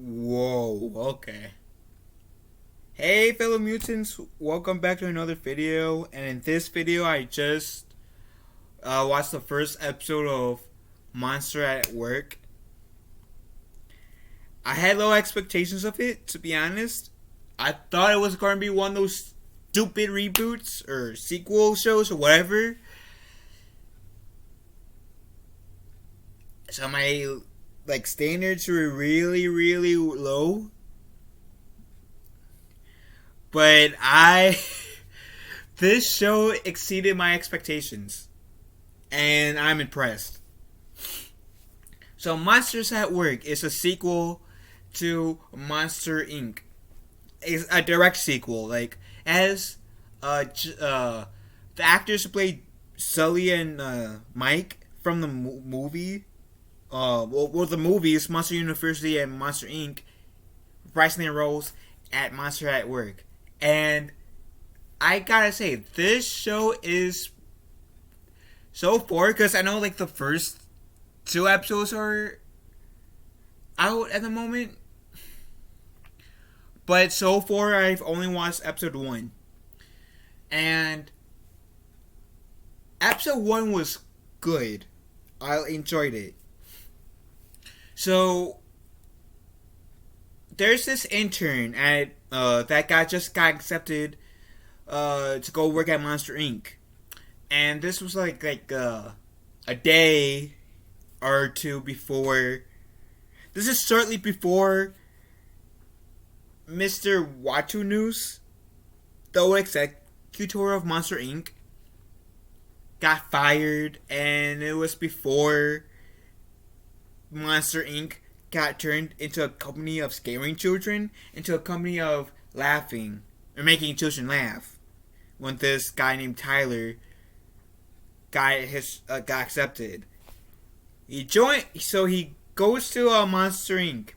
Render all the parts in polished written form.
Whoa, okay. Hey fellow mutants, welcome back to another video. And in this video I just watched the first episode of Monster at Work. I had low expectations of it, to be honest. I thought it was going to be one of those stupid reboots or sequel shows or whatever. So my standards were really low. But this show exceeded my expectations, and I'm impressed. So, Monsters at Work is a sequel to Monster Inc. It's a direct sequel. As the actors who played Sully and Mike from the movie, the movies Monster University and Monster Inc. rising their roles at Monster at Work. And I gotta say, this show is so far, because I know the first two episodes are out at the moment, but so far I've only watched episode 1. And episode 1 was good. I enjoyed it. So there's this intern at that guy just got accepted to go work at Monster Inc. And this was a day or two before. This is shortly before Mr. Watu News, the executor of Monster Inc., got fired, and it was before Monster Inc. got turned into a company of scaring children into a company of laughing or making children laugh. When this guy named Tyler got accepted, he goes to Monster Inc.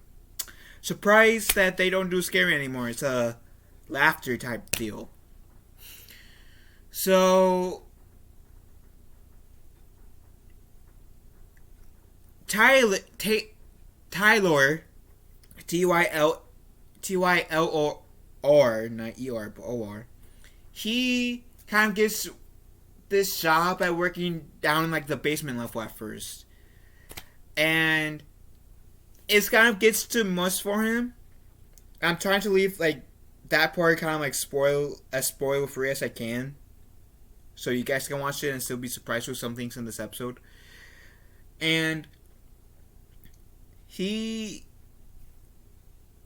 Surprised that they don't do scary anymore. It's a laughter type deal. So Tyler, Tyler, not ER, but OR. He kind of gets this job at working down in the basement level at first, and it kind of gets too much for him. I'm trying to leave that part kind of spoiler free as I can, so you guys can watch it and still be surprised with some things in this episode. And it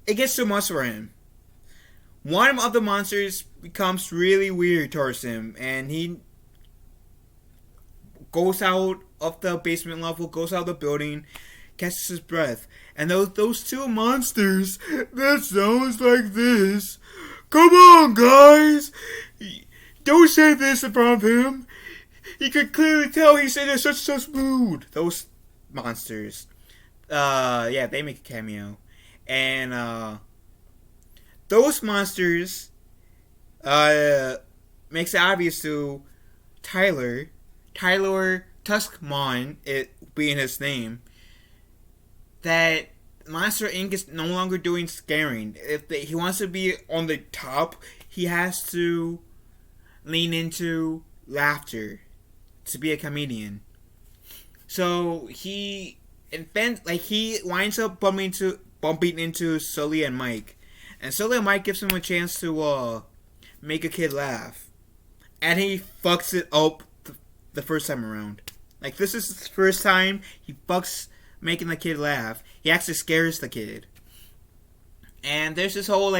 gets too much for him. One of the monsters becomes really weird towards him, and he goes out of the basement level, goes out of the building, catches his breath, and those two monsters, that sounds like this. Come on, guys! Don't say this in front of him. You could clearly tell he's in such mood. Those monsters. They make a cameo. And, those monsters, makes it obvious to Tyler Tuskmon, it being his name, that Monster Inc. is no longer doing scaring. If he wants to be on the top, he has to lean into laughter to be a comedian. So he winds up bumping into Sully and Mike. And Sully and Mike gives him a chance to make a kid laugh. And he fucks it up the first time around. This is his first time he fucks making the kid laugh. He actually scares the kid. And there's this whole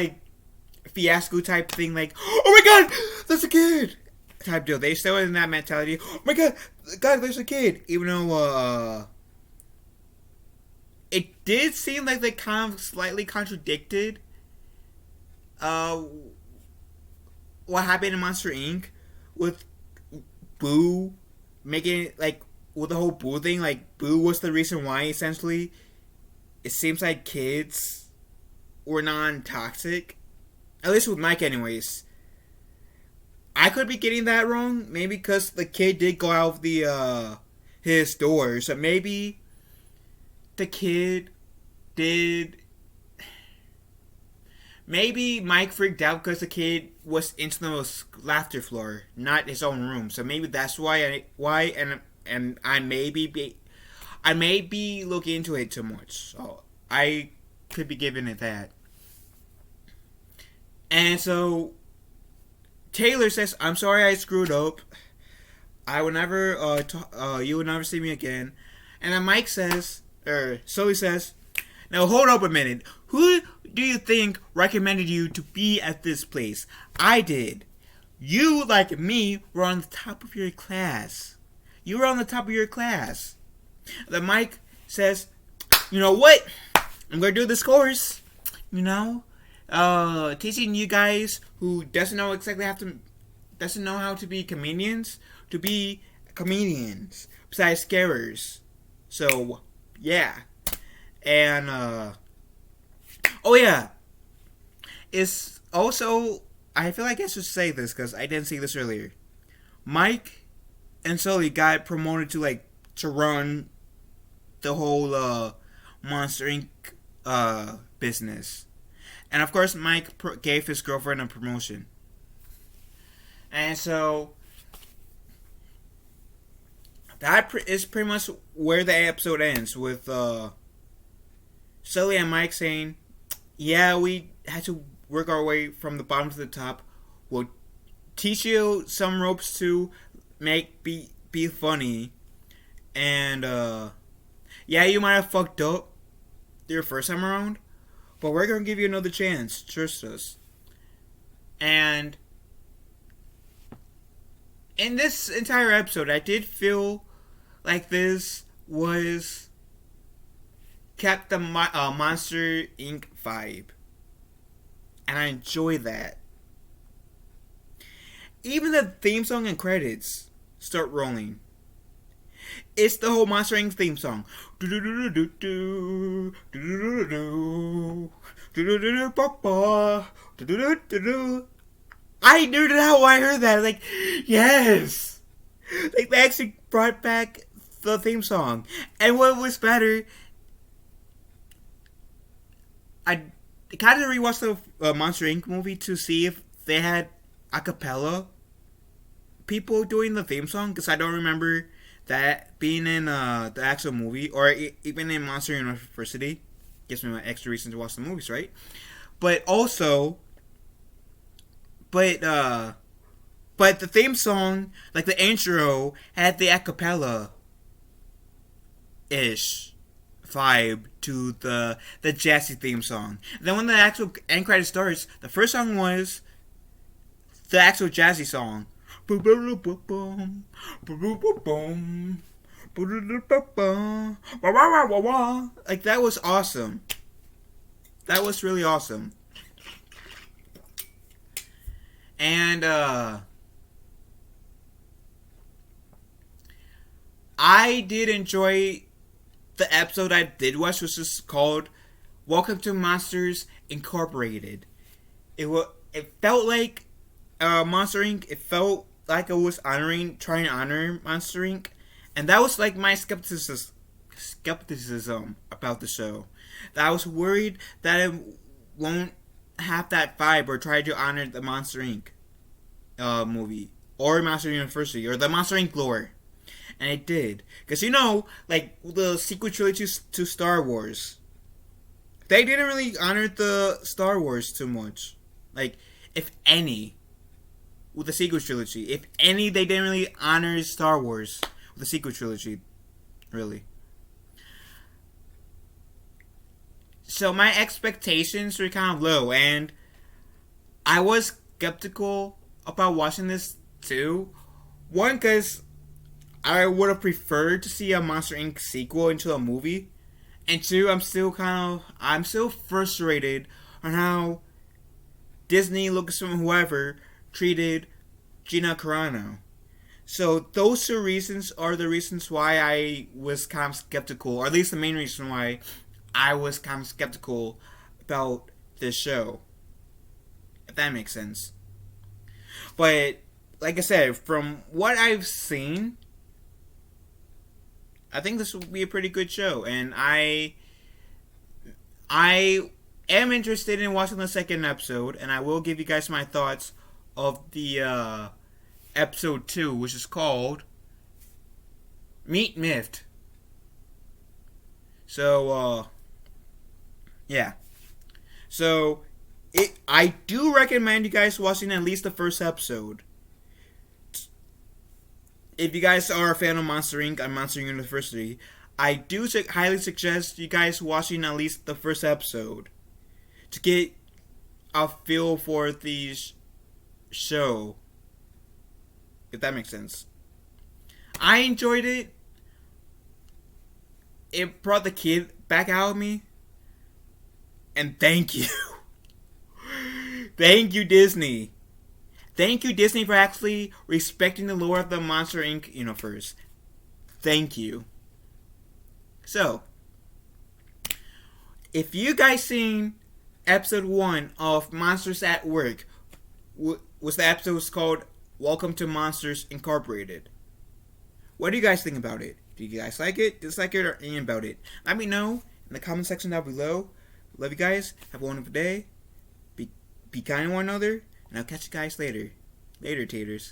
fiasco type thing, oh my god, that's a kid type deal. They still in that mentality. Oh my god, there's a kid. Even though it did seem like they kind of slightly contradicted what happened in Monster Inc. with Boo making it with the whole Boo thing. Boo was the reason why, essentially, it seems like kids were non-toxic, at least with Mike anyways. I could be getting that wrong, maybe because the kid did go out of his door, so maybe the kid did maybe Mike freaked out because the kid was into the laughter floor, not his own room. So maybe that's and I may be looking into it too much. So I could be giving it that. And so Taylor says, "I'm sorry I screwed up. I will never you will never see me again." And then Mike says, or Sully says, "Now hold up a minute. Who do you think recommended you to be at this place? I did. You, like me, were on the top of your class. You were on the top of your class." Then Mike says, "You know what? I'm gonna do this course. You know, teaching you guys who doesn't know how to be comedians to be comedians besides scarers." So yeah, and oh yeah, it's also, I feel like I should say this because I didn't see this earlier. Mike and Sully got promoted to run the whole Monster Inc. Business. And of course, Mike gave his girlfriend a promotion. And so that is pretty much where the episode ends, with Sully and Mike saying, "Yeah, we had to work our way from the bottom to the top. We'll teach you some ropes to be funny, and yeah, you might have fucked up your first time around, but we're gonna give you another chance. Trust us." And in this entire episode, I did feel like this was kept the Monster Inc. vibe, and I enjoy that. Even the theme song and credits start rolling. It's the whole Monster Inc. theme song. I knew that when I heard that. Like, yes! Like, they actually brought back the theme song. And what was better, I kind of rewatched the Monster Inc. movie to see if they had a cappella people doing the theme song, because I don't remember that being in the actual movie, or even in Monster University. Gives me my extra reason to watch the movies, right? But also, but the theme song, like the intro, had the a cappella ish vibe to the jazzy theme song. And then when the actual end credit starts, the first song was the actual jazzy song. Like, that was awesome. That was really awesome. And I did enjoy the episode I did watch, which is called "Welcome to Monsters Incorporated." It felt like Monster Inc. It felt like it was trying to honor Monster Inc. And that was like my skepticism about the show. That I was worried that it won't have that vibe or try to honor the Monster Inc. Movie, or Monster University, or the Monster Inc. lore. And it did. Because, like the sequel trilogy to Star Wars, they didn't really honor the Star Wars too much. Like, if any, with the sequel trilogy. If any, they didn't really honor Star Wars with the sequel trilogy. Really. So my expectations were kind of low, and I was skeptical about watching this too. One, because I would have preferred to see a Monster Inc. sequel into a movie. And two, I'm still frustrated on how Disney, Lucasfilm, whoever, treated Gina Carano. So those two reasons are the reasons why I was kind of skeptical, or at least the main reason why I was kind of skeptical about this show. If that makes sense. But, like I said, from what I've seen, I think this will be a pretty good show. And I am interested in watching the second episode, and I will give you guys my thoughts of the episode 2, which is called Meet Miffed. So, yeah. So, I do recommend you guys watching at least the first episode. If you guys are a fan of Monster Inc. and Monster University, I do highly suggest you guys watching at least the first episode to get a feel for the show, if that makes sense. I enjoyed it. It brought the kid back out of me. And thank you. Thank you, Disney. Thank you, Disney, for actually respecting the lore of the Monster Inc. universe. Thank you. So, if you guys seen episode 1 of Monsters at Work, was the episode called Welcome to Monsters Incorporated. What do you guys think about it? Do you guys like it, dislike it, or anything about it? Let me know in the comment section down below. Love you guys. Have a wonderful day. Be kind to one another. And I'll catch you guys later. Later, taters.